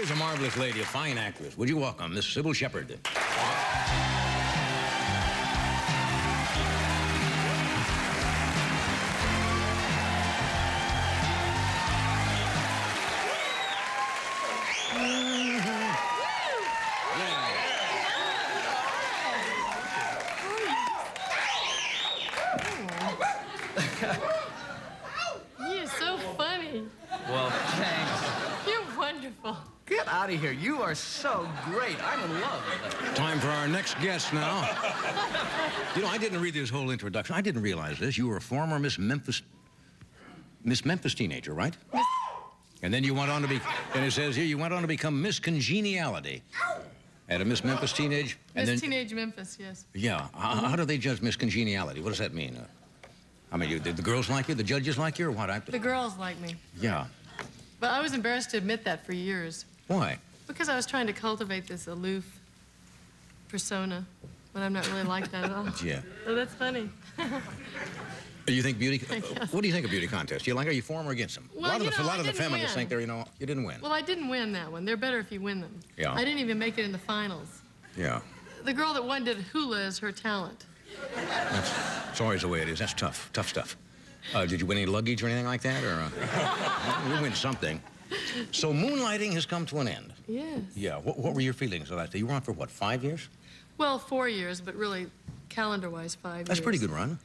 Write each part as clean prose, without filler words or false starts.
Here's a marvelous lady, a fine actress. Would you welcome Miss CYBILL Shepherd? You're so funny. Well, thanks. You're wonderful. Get out of here. You are so great. I'm in love. Time for our next guest now. You know, I didn't read this whole introduction. I didn't realize this. You were a former Miss Memphis teenager, right? And then you went on to be, and it says here, you went on to become Miss Congeniality. At a Miss Memphis Teenage? Miss Teenage Memphis, yes. Yeah. How do they judge Miss Congeniality? What does that mean? I mean, did the girls like you? The judges like you, or what? The girls like me. Yeah. But I was embarrassed to admit that for years. Why? Because I was trying to cultivate this aloof persona, but I'm not really like that at all. Yeah. Oh, that's funny. You think beauty? What do you think of beauty contests? Do you like? Are you for them or against them? Well, a lot of the feminists think they're, you didn't win. Well, I didn't win that one. They're better if you win them. Yeah. I didn't even make it in the finals. Yeah. The girl that won did hula as her talent. That's always the way it is. That's tough stuff. Did you win any luggage or anything like that, or you win something? So moonlighting has come to an end. Yes. Yeah. What were your feelings of that? You were on for what, 5 years? Well, 4 years, but really, calendar-wise, 5 years. That's a pretty good run.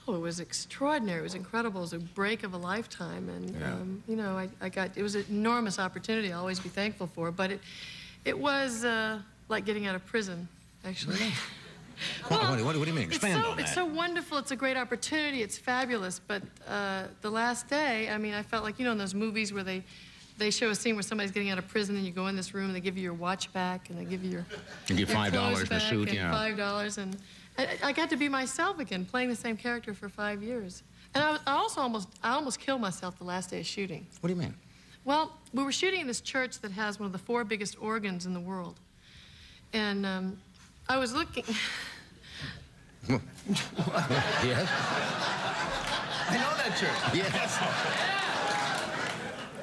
Oh, it was extraordinary. It was incredible. It was a break of a lifetime, and it was an enormous opportunity. I'll always be thankful for. But it was like getting out of prison, actually. Well, what do you mean? Expand on that. It's so wonderful. It's a great opportunity. It's fabulous. But the last day, I mean, I felt like, in those movies where they show a scene where somebody's getting out of prison, and you go in this room, and they give you your watch back, and they give you your $5 in a suit, and $5, and I got to be myself again, playing the same character for 5 years. And I almost killed myself the last day of shooting. What do you mean? Well, we were shooting in this church that has one of the 4 biggest organs in the world. And I was looking... Yes? I know that church. Yes.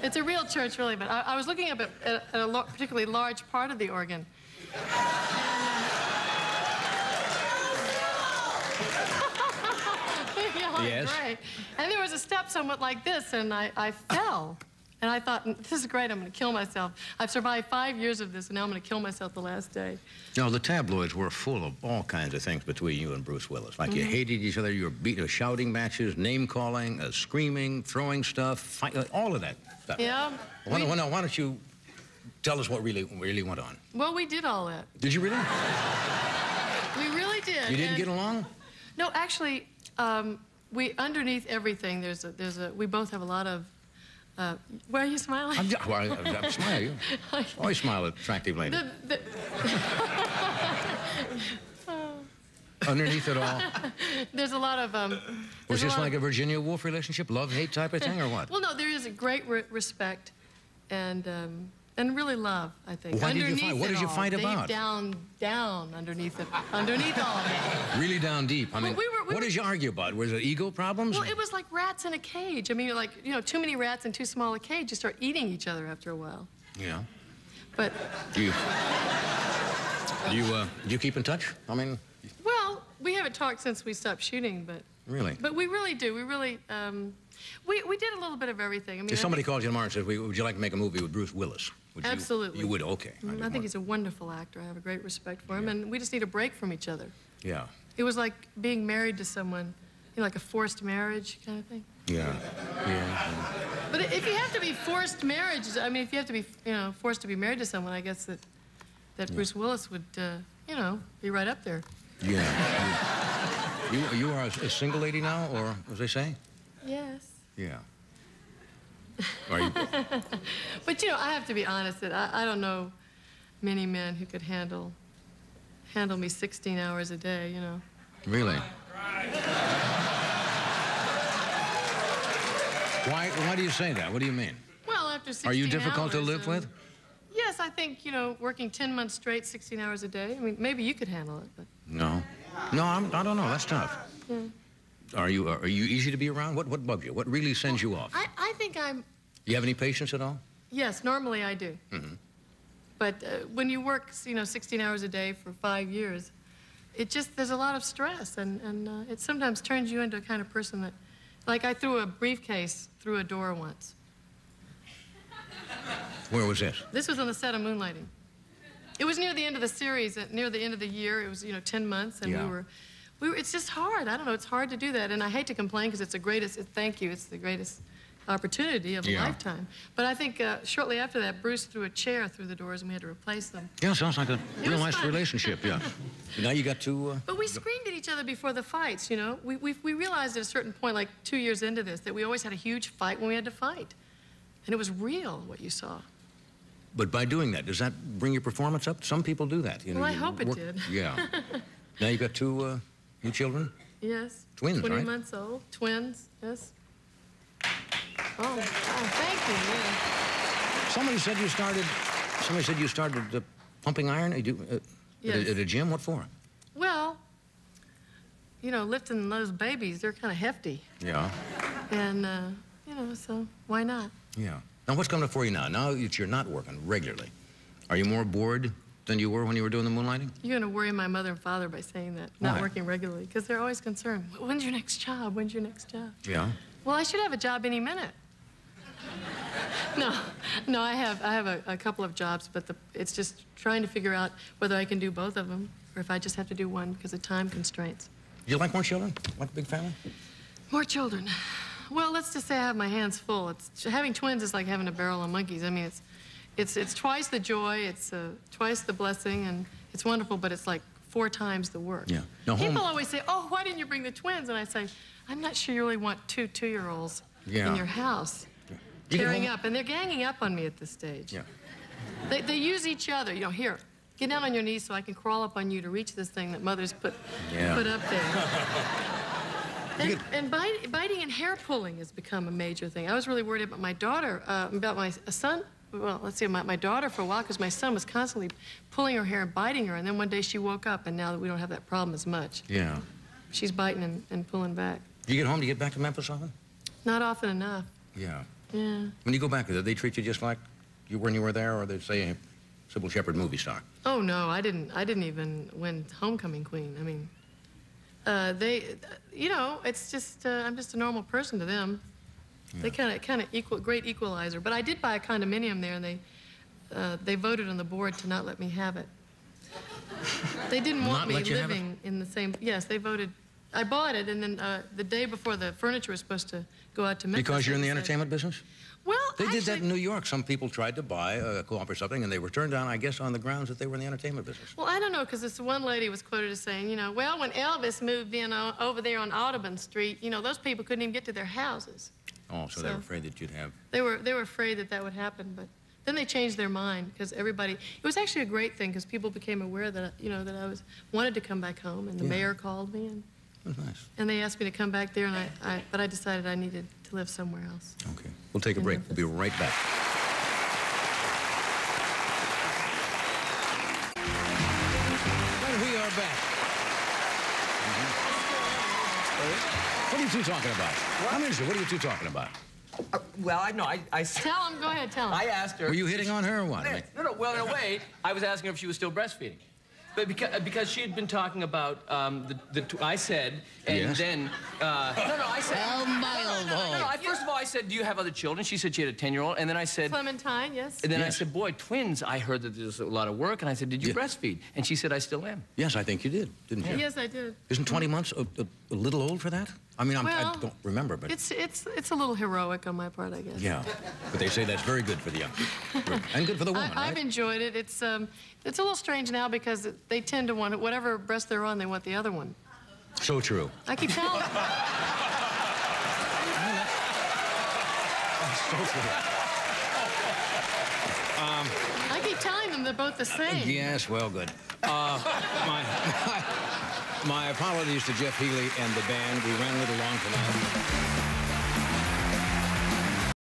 It's a real church, really, but I was looking up at a particularly large part of the organ. Yes. Right. And there was a step somewhat like this, and I fell. And I thought, this is great, I'm going to kill myself. I've survived 5 years of this, and now I'm going to kill myself the last day. The tabloids were full of all kinds of things between you and Bruce Willis. Like you hated each other, you were shouting matches, name-calling, screaming, throwing stuff, all of that stuff. Yeah. Why don't you tell us what really went on? Well, we did all that. Did you really? We really did. You didn't get along? No, actually, underneath everything, we both have a lot of, why are you smiling? I'm smiling. Always smile at attractive ladies. Underneath it all? There's a lot of... Was this like a Virginia Woolf relationship, love-hate type of thing, or what? Well, no, there is a great respect and really love, I think. What did you fight about? Down underneath it, underneath all of it. Really down deep. I mean, what did you argue about? Was it ego problems? Well, it was like rats in a cage. I mean, like, too many rats in too small a cage, you start eating each other after a while. Yeah. But... Do you keep in touch? I mean... Well, we haven't talked since we stopped shooting, but... Really? But we really do. We really... we did a little bit of everything. I mean, if somebody calls you tomorrow and says, would you like to make a movie with Bruce Willis? Absolutely. You would? Okay. I think he's a wonderful actor. I have a great respect for him, and we just need a break from each other. Yeah. It was like being married to someone, like a forced marriage kind of thing. Yeah. But if you have to be forced marriage, I mean, if you have to be, forced to be married to someone, I guess that Bruce Willis would, be right up there. Yeah. You are a single lady now, or as they say? Yes. Yeah. Are you? But, I have to be honest that I don't know many men who could handle me 16 hours a day, Really? Why do you say that? What do you mean? Well, after 16 hours... Are you difficult to live with? Yes, I think, working 10 months straight, 16 hours a day. I mean, maybe you could handle it, but... No. No, I don't know. That's tough. Yeah. Are you easy to be around? What bugs you? What really sends you off? I think I'm... You have any patience at all? Yes, normally I do. Mm-hmm. But when you work, 16 hours a day for 5 years, there's a lot of stress, and it sometimes turns you into a kind of person that, like I threw a briefcase through a door once. Where was this? This was on the set of Moonlighting. It was near the end of the series, near the end of the year. It was, 10 months, and yeah. we were, it's just hard. I don't know, it's hard to do that, and I hate to complain because it's the greatest, thank you, it's the greatest opportunity of a lifetime. But I think shortly after that, Bruce threw a chair through the doors and we had to replace them. Yeah, sounds like a real nice relationship, yeah. Now you got to... But we screamed at each other before the fights, We realized at a certain point, like 2 years into this, that we always had a huge fight when we had to fight. And it was real, what you saw. But by doing that, does that bring your performance up? Some people do that. Well, I hope it did. Yeah. Now you got two new children? Yes. Twins, 20 right? months old. Twins, yes. Oh, thank you, yeah. Somebody said you started pumping iron Yes. at a gym. What for? Well, lifting those babies, they're kind of hefty. Yeah. And, so why not? Yeah. Now, what's coming up for you now? Now that you're not working regularly, are you more bored than you were when you were doing the Moonlighting? You're going to worry my mother and father by saying that, Why? not working regularly, because they're always concerned. When's your next job? When's your next job? Yeah. Well, I should have a job any minute. No, I have a couple of jobs, but it's just trying to figure out whether I can do both of them or if I just have to do one because of time constraints. Do you like more children? Like a big family? More children. Well, let's just say I have my hands full. Having twins is like having a barrel of monkeys. I mean, it's twice the joy, it's twice the blessing, and it's wonderful, but it's like 4 times the work. Yeah. Now, People always say, oh, why didn't you bring the twins? And I say, I'm not sure you really want 2 2-year-olds in your house. Tearing up, and they're ganging up on me at this stage. Yeah. They use each other. Here, get down on your knees so I can crawl up on you to reach this thing that mother's put up there. And biting and hair pulling has become a major thing. I was really worried about my daughter, about my son. Well, let's see, my daughter for a while, because my son was constantly pulling her hair and biting her, and then one day she woke up, and now we don't have that problem as much. Yeah. She's biting and pulling back. Do you get home? Do you get back to Memphis often? Not often enough. Yeah. Yeah. When you go back, did they treat you just like when you were there, or they say Sybil Shepherd movie star? Oh no, I didn't even win Homecoming Queen. I mean, it's just I'm just a normal person to them. Yeah. They kind of great equalizer. But I did buy a condominium there, and they voted on the board to not let me have it. They didn't want me living in the same. Yes, they voted. I bought it, and then the day before the furniture was supposed to go out to Memphis. Because you're in the entertainment business? Well, they did that in New York. Some people tried to buy a co-op or something, and they were turned down, I guess, on the grounds that they were in the entertainment business. Well, I don't know, because this one lady was quoted as saying, well, when Elvis moved in over there on Audubon Street, those people couldn't even get to their houses. Oh, so they were afraid that you'd have... They were afraid that would happen, but then they changed their mind, because everybody... It was actually a great thing, because people became aware that, that I wanted to come back home, and the mayor called me, and... That was nice. And they asked me to come back there, but I decided I needed to live somewhere else. Okay. We'll take a break. We'll be right back. And we are back. What are you two talking about? I'm interested. What are you two talking about? Well, I know. Tell him. Go ahead. Tell him. I asked her. Were you hitting on her or what? No. Well, in a way, I was asking her if she was still breastfeeding. But because she had been talking about I said, and yes. then I said. First of all, I said, do you have other children? She said she had a 10-year-old, and then I said. Clementine, yes. And then I said, boy, twins. I heard that there's a lot of work, and I said, did you breastfeed? And she said, I still am. Yes, I think you did, didn't you? Yes, I did. Isn't 20 months a little old for that? I mean, I don't remember, but... It's a little heroic on my part, I guess. Yeah, but they say that's very good for the young people. And good for the woman, right? I've enjoyed it. It's a little strange now because they tend to want whatever breast they're on, they want the other one. So true. I keep telling them. That's so true. I keep telling them they're both the same. Yes, well, good. My apologies to Jeff Healey and the band. We ran a little long tonight.